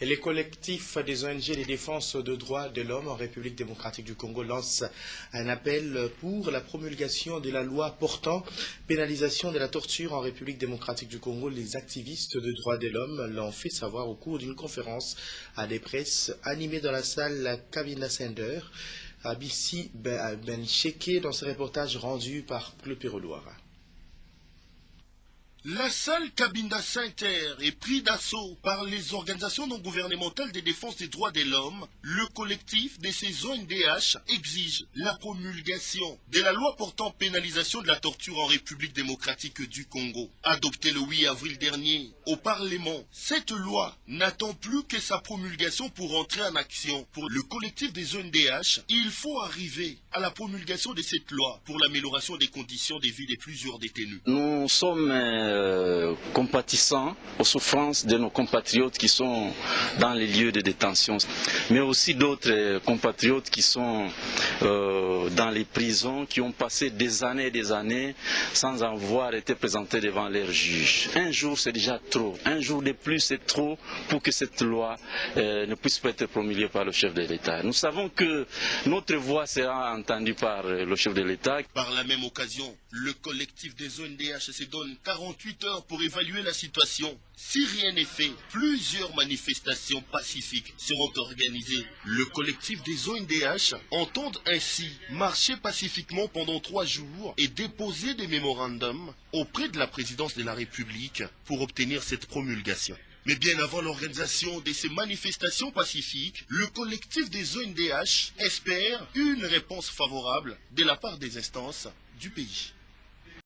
Et les collectifs des ONG de défense des droits de l'homme en République démocratique du Congo lancent un appel pour la promulgation de la loi portant pénalisation de la torture en République démocratique du Congo. Les activistes des droits de l'homme l'ont fait savoir au cours d'une conférence à des presses animée dans la salle Kabinda Sender à Bissi Ben Cheke dans ce reportage rendu par Claude Peroloara. La salle Kabinda Center est prise d'assaut par les organisations non gouvernementales de défense des droits de l'homme. Le collectif de ces ONDH exige la promulgation de la loi portant pénalisation de la torture en République démocratique du Congo. Adoptée le 8 avril dernier au Parlement, cette loi n'attend plus que sa promulgation pour entrer en action. Pour le collectif des ONDH, il faut arriver à la promulgation de cette loi pour l'amélioration des conditions de vie de plusieurs détenus. Nous sommes compatissants aux souffrances de nos compatriotes qui sont dans les lieux de détention, mais aussi d'autres compatriotes qui sont dans les prisons, qui ont passé des années sans avoir été présentés devant leurs juges. Un jour c'est déjà trop, un jour de plus c'est trop pour que cette loi ne puisse pas être promulguée par le chef de l'État. Nous savons que notre voix sera entendue par le chef de l'État. Par la même occasion, le collectif des ONDH se donne 48 heures pour évaluer la situation. Si rien n'est fait, plusieurs manifestations pacifiques seront organisées. Le collectif des ONDH entend ainsi marcher pacifiquement pendant 3 jours et déposer des mémorandums auprès de la présidence de la République pour obtenir cette promulgation. Mais bien avant l'organisation de ces manifestations pacifiques, le collectif des ONDH espère une réponse favorable de la part des instances du pays.